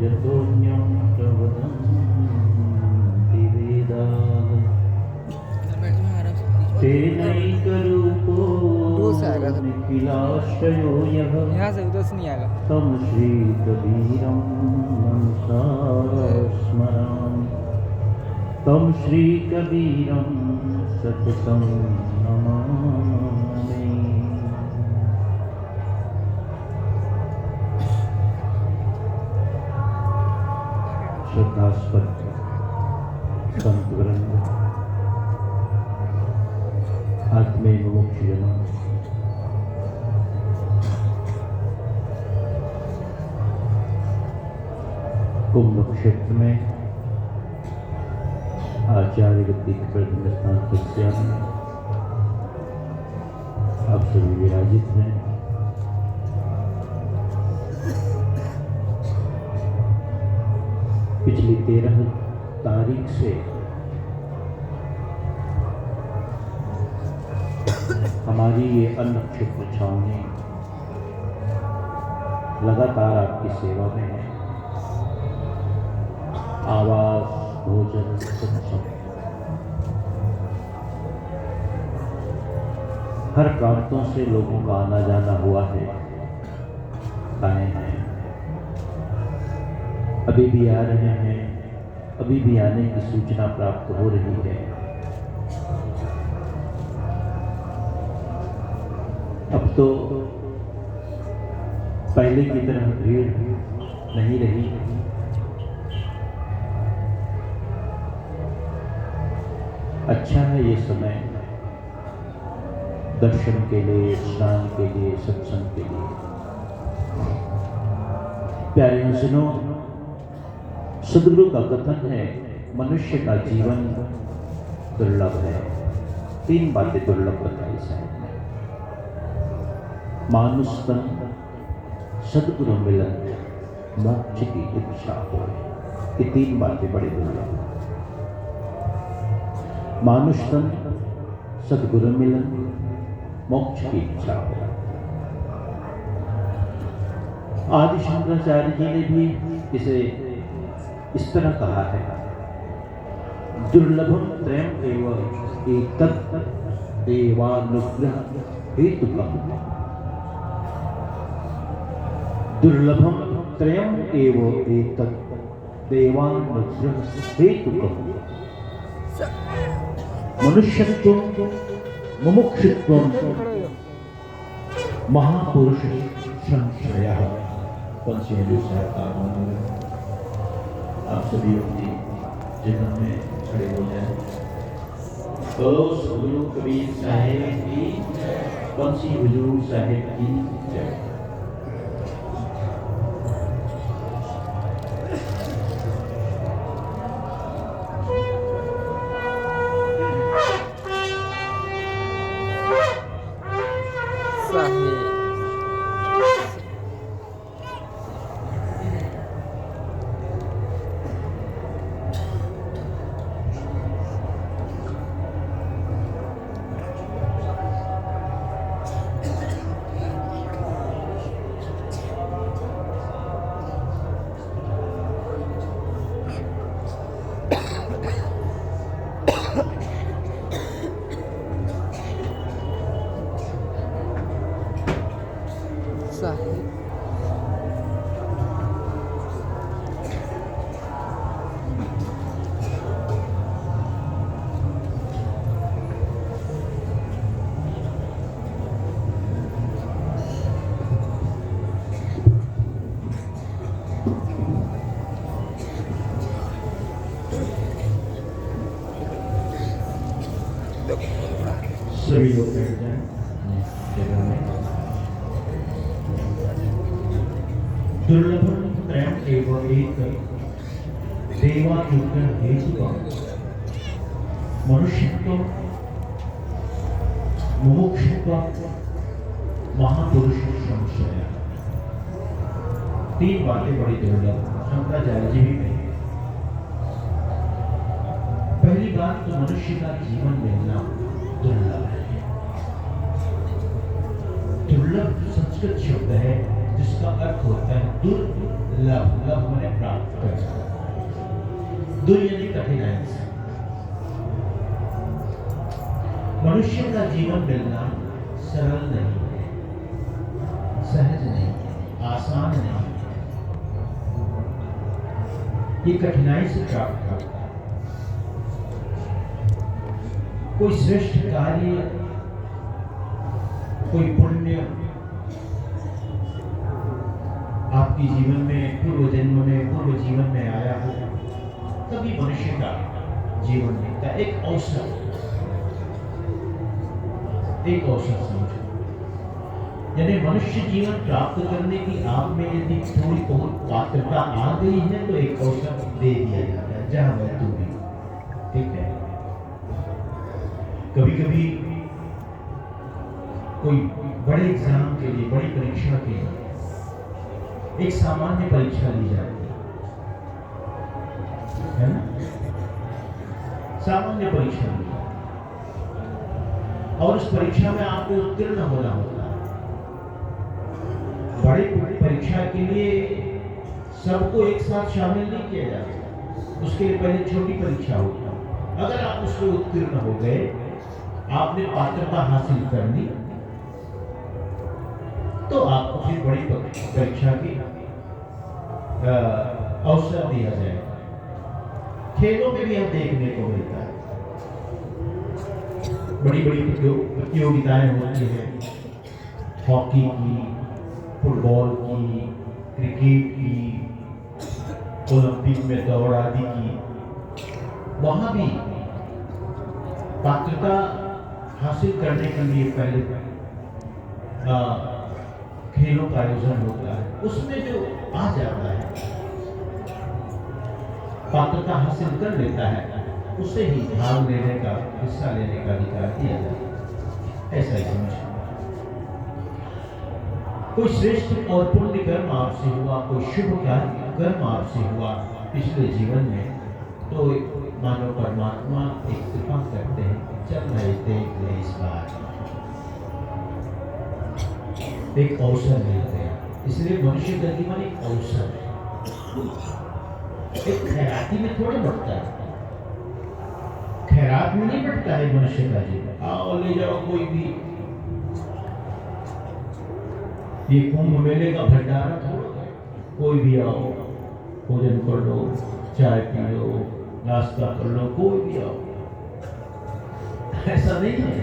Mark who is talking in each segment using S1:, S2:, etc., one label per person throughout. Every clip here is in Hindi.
S1: यतोऽन्यं प्रवदन्ति वेदाः तेनैकरूपो निखिलाश्रयो यः तं श्रीकबीरं मनसा स्मरामि तं श्रीकबीरं सततं नमामि। श्रद्धास्पद संत वृंद, आत्मे मुमुक्षुजनों, कुंभ क्षेत्र में आचार्य गद्दी के प्रथम स्थान तस्या में आप सभी विराजित हैं। पिछली 13 तारीख से हमारी ये अन्न क्षेत्र छावनी लगातार आपकी सेवा में है। आवास, भोजन, सत्संग, हर प्रांतों से लोगों का आना जाना हुआ है, आए हैं, अभी भी आ रहे हैं, अभी भी आने की सूचना प्राप्त हो रही है। अब तो पहले की तरह भीड़ नहीं रही। अच्छा है ये समय दर्शन के लिए, स्नान के लिए, सत्संग के लिए। प्यारे सुनो, सदगुरु का कथन है, मनुष्य का जीवन दुर्लभ है। 3 बातें दुर्लभ बताई साहब ने। मानुष तन, सदगुरु मिलन, मोक्ष की इच्छा हो। ये 3 बातें बड़ी दुर्लभ है। मानुष तन, सदगुरु मिलन, मोक्ष की इच्छा हो। आदि शंकराचार्य जी ने भी इसे इस तरह कहा है, दुर्लभम त्रयम् एव एतत् देवानुग्रह हेतुकम्। दुर्लभम त्रयम् एव एतत् देवानुग्रह हेतुकम्। मनुष्यत्वं, मुमुक्षुत्वं, महापुरुष संश्रयः। आप सभी अपनी जगह में खड़े हो जाए। बोलो सद्गुरु कबीर साहेब की, बंसी हुजूर साहेब की जय। सभी लोग बैठ जाएं जगह में। दुर्लभम त्रयम् एव एतत् देवानुग्रह हेतुकम्। मनुष्यत्वं, मुमुक्षुत्वं, महापुरुष संश्रयः। 3 बातें बड़ी दुर्लभ। शंकराचार्य जी भी कही। पहली बात तो मनुष्य का जीवन मिलना दुर्लभ है। दुर्लभ संस्कृत शब्द है जिसका अर्थ होता है दुर्लभ। लभ मैंने प्राप्त करना, दुर यानी कठिनाई से। मनुष्य का जीवन मिलना सरल नहीं है, सहज नहीं है, आसान नहीं है, ये कठिनाई से प्राप्त होता है। कोई श्रेष्ठ कार्य, कोई पुण्य आपके जीवन में पूर्व जन्म में, पूर्व जीवन में आया हो, तभी मनुष्य का जीवन मिलता है। एक अवसर समझो, यानी मनुष्य जीवन प्राप्त करने की आप में यदि थोड़ी बहुत पात्रता आ गई है तो एक अवसर दे दिया जाता है, जहां मैं तू भी। ठीक है, कभी कभी कोई बड़े एग्जाम के लिए, बड़ी परीक्षा के लिए एक सामान्य परीक्षा ली जाती है ना, सामान्य परीक्षा ली, और उस परीक्षा में आपको उत्तीर्ण होना होता है। बड़ी परीक्षा के लिए सबको एक साथ शामिल नहीं किया जाता, उसके लिए पहले छोटी परीक्षा होती है। अगर आप उसमें उत्तीर्ण हो गए, आपने पात्रता हासिल कर ली, तो आपको फिर बड़ी परीक्षा की अवसर दिया जाएगा। खेलों में भी हम देखने को मिलता है, बड़ी बड़ी प्रतियोगिताएं होती हैं, हॉकी की, फुटबॉल की, क्रिकेट की, ओलंपिक में दौड़ आदि की। वहां भी पात्रता हासिल करने के लिए पहले खेलों का आयोजन होता है। उसमें जो आ जाता है, पात्रता हासिल कर लेता है, उसे ही भाग लेने का, हिस्सा लेने का अधिकार दिया जाता है। ऐसा ही समझो, कोई श्रेष्ठ और पुण्य कर्म आपसे हुआ, कोई शुभ कर्म आपसे हुआ पिछले जीवन में, तो मानो परमात्मा एक कृपा करते हैं, चल रहे देख ले इस बार एक अवसर मिल गया। इसलिए मनुष्य का जीवन एक अवसर है, एक खैराती में थोड़े बढ़ता है, खैरात में नहीं बढ़ता है मनुष्य का जीवन। आओ ले जाओ कोई भी, ये कुंभ मेले का भंडारा थोड़ा, कोई भी आओ, भोजन कर लो, चाय पी लो, नाश्ता कर लो, कोई भी आओ, ऐसा नहीं है।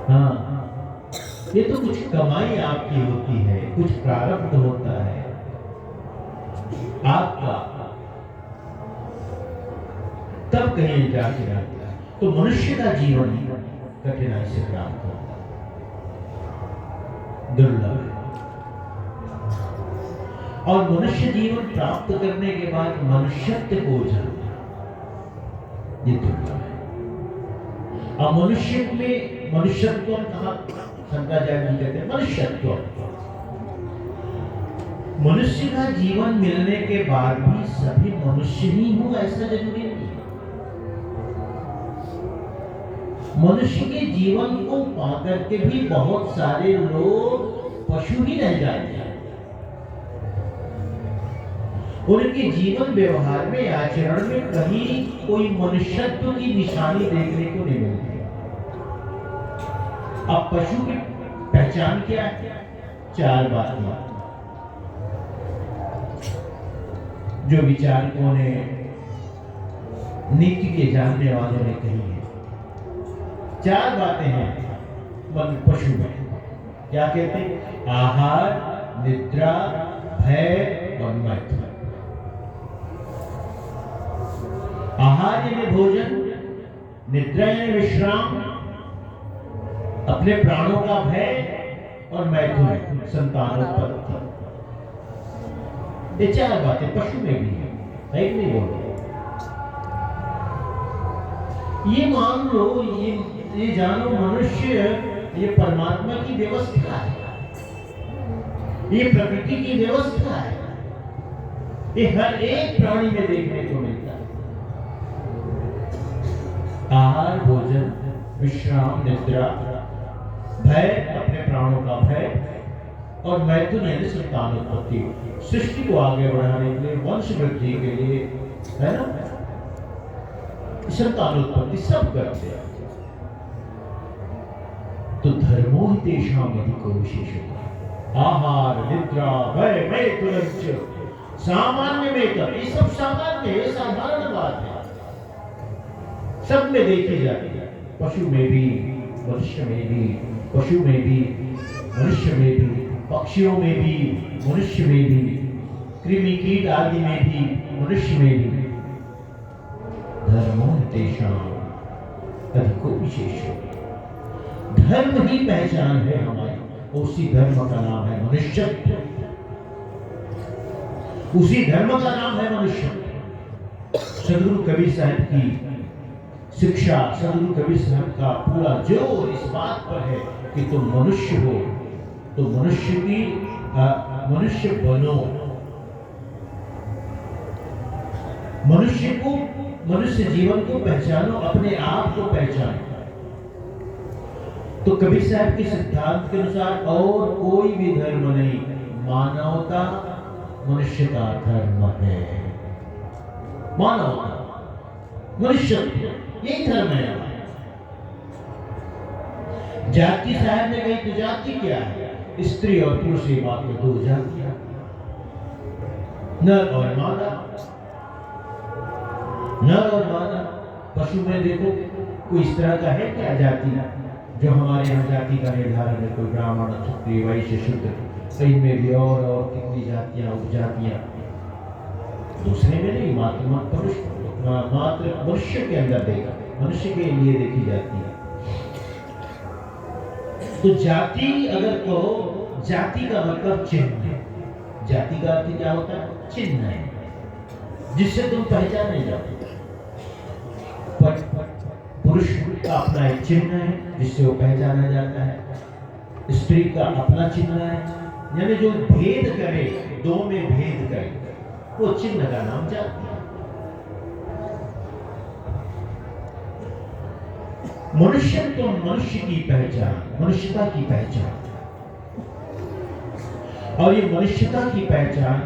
S1: हाँ, ये तो कुछ कमाई आपकी होती है, कुछ प्रारब्ध होता है आपका, तब कहीं जाके रहता है। तो मनुष्य का जीवन कठिनाई से प्राप्त होता है, दुर्लभ है। और मनुष्य जीवन प्राप्त करने के बाद मनुष्यत्व को जानना, ये दुर्लभ है। और मनुष्य में मनुष्यत्व कहा, शंकराचार्य जी कहते हैं मनुष्यत्व। मनुष्य का जीवन मिलने के बाद भी सभी मनुष्य ही हो ऐसा जरूरी नहीं है। मनुष्य के जीवन को पाकर के भी बहुत सारे लोग पशु ही रह जाते हैं, उनके जीवन व्यवहार में, आचरण में कहीं कोई मनुष्यत्व की निशानी देखने को नहीं मिलती। अब पशु की पहचान क्या है? 4 बातें जो विचारकों ने, नीति के जानने वालों ने कही है। 4 बातें हैं पशु में। क्या कहते हैं? आहार, निद्रा, भय और मैथुन। आहार यानी भोजन, निद्रा यानी विश्राम, अपने प्राणों का भय, और मैथुन संतानोत्पत्ति। ये 4 बातें पशु में भी है कि नहीं बोलते? ये मान लो, ये जानो, मनुष्य ये परमात्मा की व्यवस्था है, ये प्रकृति की व्यवस्था है, ये हर एक प्राणी में देखने को मिलता है। आहार, भोजन, विश्राम, निद्रा, भय, अपने प्राणों का भय, और मैथुन यानी संतानोत्पत्ति, सृष्टि को आगे बढ़ाने के लिए, वंश वृद्धि के लिए, है ना, संतानोत्पत्ति सब करते हैं। तो धर्मो ही तेषां अधिको विशेषः आहार निद्रा भय मैथुनञ्च सामान्य में कर, ये सब सामान्य है, साधारण बात है, सब में देखी जाती है। पशु में भी, मनुष्य में भी, पशु में भी, मनुष्य में भी, पक्षियों में भी, मनुष्य में भी, कृमि कीट आदि में भी, मनुष्य में भी। धर्मो तेषां अधिको विशेषः, धर्म ही पहचान है हमारी, उसी धर्म का नाम है मनुष्यत्व, उसी धर्म का नाम है मनुष्य। सदगुरु कबीर साहब की शिक्षा, सदगुरु कबीर साहब का पूरा जोर इस बात पर है कि तुम मनुष्य हो तो मनुष्य बनो, मनुष्य को, मनुष्य जीवन को पहचानो, अपने आप को पहचानो। तो कबीर साहब के सिद्धांत के अनुसार और कोई भी धर्म नहीं, मानवता मनुष्य का धर्म है, मानवता मनुष्यत्व, यही धर्म है। जाति साहब ने कही तो जाति क्या है? स्त्री और पुरुष ये बात में दो जातियां, नर और मादा, नर और मादा। पशु में देखो कोई इस तरह का है क्या जाति, जो हमारे यहाँ जाति का निर्धारण है, कोई ब्राह्मण, क्षत्रिय, वैश्य, शूद्र, कहीं में भी और कितनी जातियां, उपजातियां। दूसरे में नहीं, मात्र मनुष्य के अंदर देखा, मनुष्य के लिए देखी जाती है। तो जाति अगर कहो, जाति का मतलब चिन्ह है। जाति का अर्थ क्या होता है? चिन्ह है, जिससे तुम पहचाने जाओ। पुरुष का अपना एक चिन्ह है जिससे वो पहचाना जाता है, स्त्री का अपना चिन्ह है, यानी जो भेद करे, दो में भेद करे, वो चिन्ह का नाम जाति है। मनुष्य तो मनुष्य की पहचान, मनुष्यता की पहचान, और ये मनुष्यता की पहचान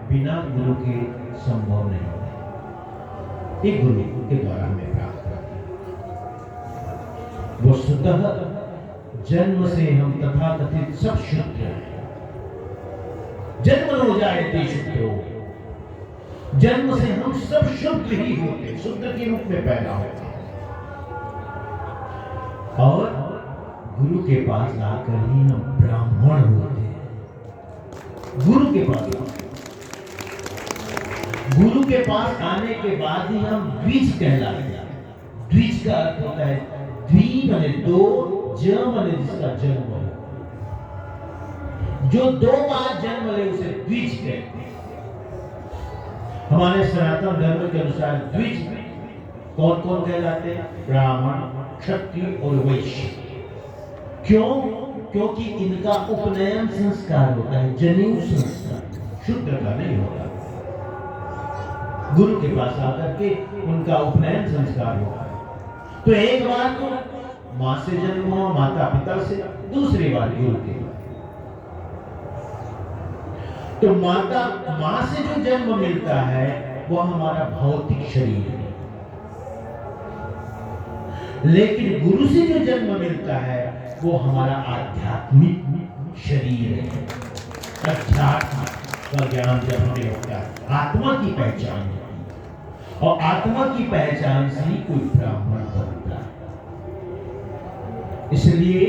S1: बिना गुरु के संभव नहीं है। एक गुरु के द्वारा हमें प्राप्त करते हैं। वस्तुतः जन्म से हम तथाकथित सब शुद्ध हैं। जन्म हो जाए ते शुद्धो, जन्म से हम सब शुद्ध ही होते, शुद्ध के रूप में पैदा होते हैं। और गुरु के पास आकर ही हम ब्राह्मण होते हैं। गुरु के पास, गुरु के पास आने के बाद ही हम द्विज कहलाते हैं। द्विज का अर्थ होता है, द्वि माने दो, ज माने जिसका जन्म हो, जो दो बार जन्म ले उसे द्विज कहते हैं। हमारे सनातन धर्म के अनुसार द्विज कौन कौन कहलाते हैं? ब्राह्मण, क्षत्रिय और वैश्य। क्यों? क्योंकि इनका उपनयन संस्कार होता है, जनेऊ संस्कार, शूद्र का नहीं होता। गुरु के पास आकर के उनका उपनयन संस्कार होता है। तो एक बार तो मां से जन्म हुआ, माता पिता से, दूसरी बार गुरु के। तो मां से जो जन्म मिलता है वो हमारा भौतिक शरीर है, लेकिन गुरु से जो जन्म मिलता है वो हमारा आध्यात्मिक शरीर है। अध्यात्म का ज्ञान जब हमें होता है, आत्मा की पहचान होती है, और आत्मा की पहचान से ही कोई ब्राह्मण बनता है। इसलिए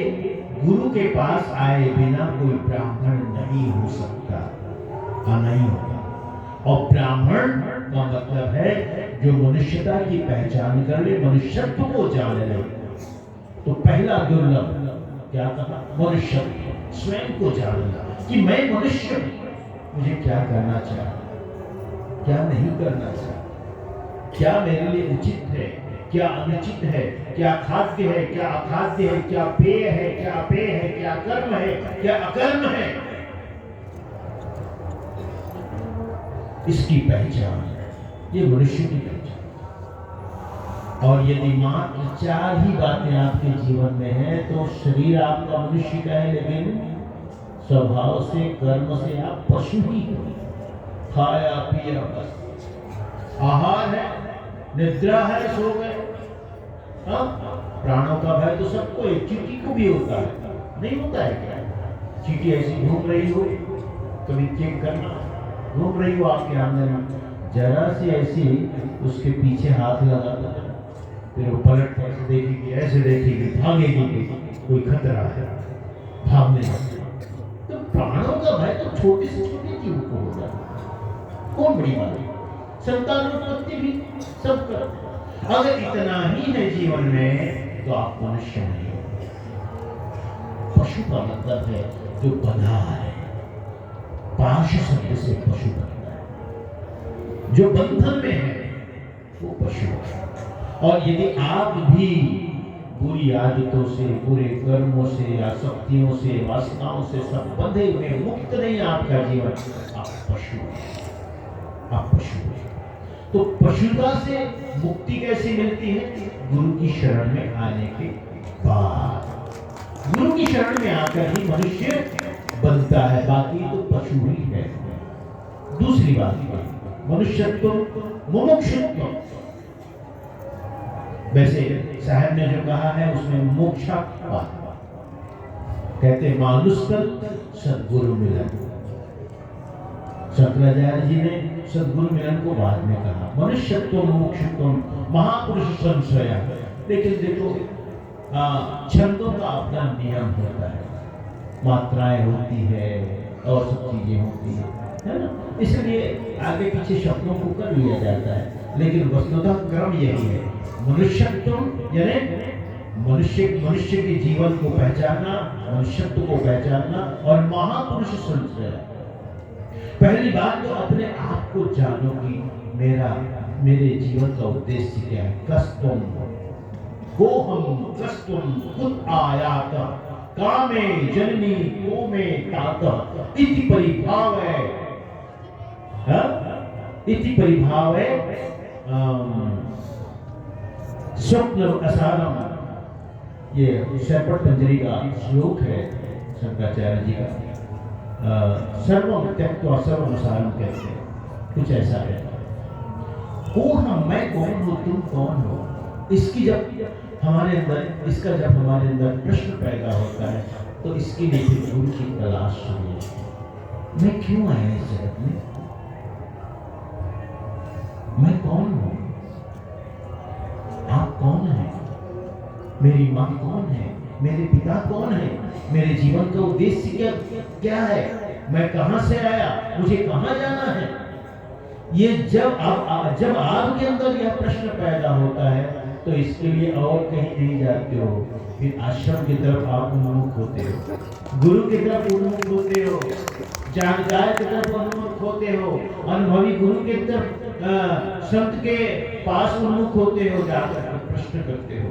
S1: गुरु के पास आए बिना कोई ब्राह्मण नहीं हो सकता, नहीं होगा। और ब्राह्मण का मतलब है जो मनुष्यता की पहचान कर ले, मनुष्यत्व को जान ले। तो पहला दुर्लभ क्या कहा? मनुष्यत्व, स्वयं को जानना कि मैं मनुष्य हूं, मुझे क्या करना चाहिए, क्या नहीं करना चाहिए, क्या मेरे लिए उचित है, क्या अनुचित है, क्या खाद्य है, क्या अखाद्य है, क्या पेय है, क्या अपेय है, क्या कर्म है, क्या अकर्म है। इसकी पहचान, ये मनुष्य की पहचान। और यदि मात्र 4 ही बातें आपके जीवन में हैं तो शरीर आपका मनुष्य का है, लेकिन स्वभाव से कर्म से आप पशु ही हो। खाया पिया बस, आहार है, निद्रा है, सो गए। हाँ, प्राणों का भय तो सबको है, चींटी को भी होता है, नहीं होता है क्या? चींटी ऐसी घूम रही हो, कभी चेक करना, घूम रही हो आपके आंगन में, जरा सी ऐसी उसके पीछे हाथ लगा दो, फिर वो पलट कर देखेगी, ऐसे देखेगी, भागेगी, कोई खतरा है, भागने लगेगी। तो प्राणों का भय तो छोटे से छोटे जीव को हो जाता है। कौन बड़ी बात है? संतानोत्पत्ति भी सब करते हैं। अगर इतना ही है जीवन में तो आप मनुष्य नहीं हो। पशु का मतलब है जो बंधा है, पाश शब्द से पशु बनता है, जो बंधन में है वो पशु है। और यदि आप भी बुरी आदतों से, बुरे कर्मों से, आसक्तियों से, वासनाओं से सब बंधे हुए, मुक्त नहीं आपका जीवन, आप पशु हैं, आप पशु हैं। तो पशुता से मुक्ति कैसे मिलती है? गुरु की शरण में आने के बाद। गुरु की शरण में आकर ही मनुष्य बनता है, बाकी तो पशु ही है। दूसरी बात, मनुष्यत्व, मुमुक्षुत्व। वैसे साहब ने जो कहा है उसमें मोक्षा कहते मानुष्य सद्गुरु मिलन। शंकराचार्य जी ने सद्गुरु मिलन को बाद में कहा। मनुष्यत्व मुमुक्षुत्व महापुरुष संशय। लेकिन देखो छंदों का अपना नियम होता है, मात्राएं होती है और सब चीजें होती है ना, इसलिए आगे पीछे शब्दों को कर लिया जाता है, लेकिन वस्तुतः क्रम यही है। मनुष्यत्व यानी मनुष्य के जीवन को पहचानना, मनुष्यत्व को पहचानना, और महापुरुष संशय। पहली बात तो अपने आप को जानो कि मेरे जीवन का उद्देश्य क्या है। कस्तुम कोहम कस्तुम कुत आयात कामे जननी कोमे तात इति परिभावय, इति परिभावय स्वप्न असारम। ये शैपट पंजरी का श्लोक है शंकराचार्य जी का। सर्वम त्यक्त्वा सर्वम असारम कहते हैं, कुछ ऐसा है। को हम, मैं कौन हूँ, तुम कौन हो, इसकी जब हमारे अंदर, इसका जब हमारे अंदर प्रश्न पैदा होता है तो इसके लिए फिर गुरु की तलाश शुरू होती है। मैं क्यों आया इस जगत में? मैं कौन हूँ? आप कौन हैं? मेरी माँ कौन है? मेरे पिता कौन है? मेरे जीवन का उद्देश्य क्या है? मैं कहां से आया? मुझे कहां जाना है? ये जब आपके अंदर यह प्रश्न पैदा होता है तो इसके लिए और कहीं नहीं जाते हो, फिर आश्रम की तरफ आप उन्मुख होते हो, गुरु की तरफ उन्मुख होते हो, जानकार की तरफ उन्मुख होते हो, अनुभवी गुरु की तरफ, संत के पास उन्मुख होते हो, जाकर प्रश्न करते हो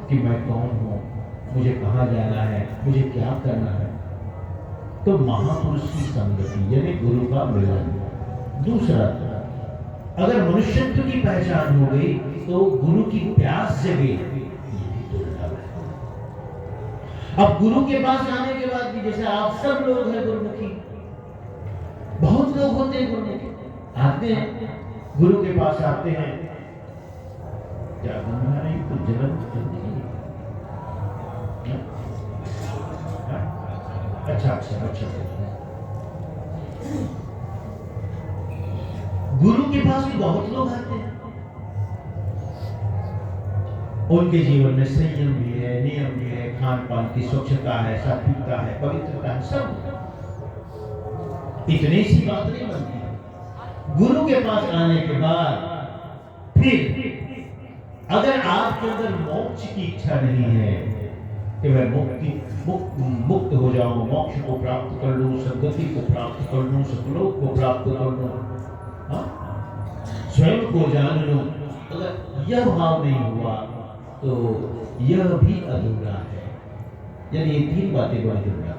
S1: कि मैं कौन हूँ, मुझे कहाँ जाना है, मुझे क्या करना है। तो महापुरुष की संगति यानी गुरु का मिलन। दूसरा, अगर मनुष्यत्व की पहचान हो गई तो गुरु की प्यास जगे। अब गुरु के पास आने के बाद भी, जैसे आप सब लोग हैं गुरुमुखी, बहुत लोग होते हैं गुरुमुखी, आते हैं गुरु के पास, आते हैं, क्या हमारी तो जलन चलती है। अच्छा। गुरु के पास भी बहुत लोग आते हैं, उनके जीवन में संयम भी है, नियम भी है, खान पान की स्वच्छता है, सात्विकता है, पवित्रता है, सब। इतनी सी बात नहीं बनती। गुरु के पास आने के बाद फिर अगर आपके अंदर मोक्ष की इच्छा नहीं है कि मैं मुक्त हो जाऊं, मोक्ष को प्राप्त कर लूं, सद्गति को प्राप्त कर लूं, सतलोक को प्राप्त कर लूं, स्वयं को जान लूं, अगर यह भाव नहीं हुआ तो यह भी अधूरा है। यानी ये तीन बातें बड़ी अधूरा।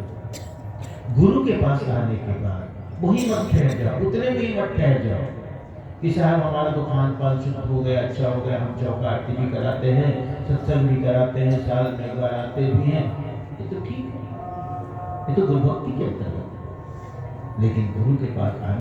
S1: गुरु के पास आने के बाद वही मत ठहर जाओ, उतने में ही मत ठहर जाओ कि साहब हमारा तो खान पान शुद्ध हो गया, अच्छा हो गया, हम चौका आरती भी कराते हैं, सत्संग भी कराते हैं, साल में एक बार आते भी हैं, ये तो ठीक है। ये तो गुरु भक्ति के अंतर्गत है। लेकिन गुरु के पास आने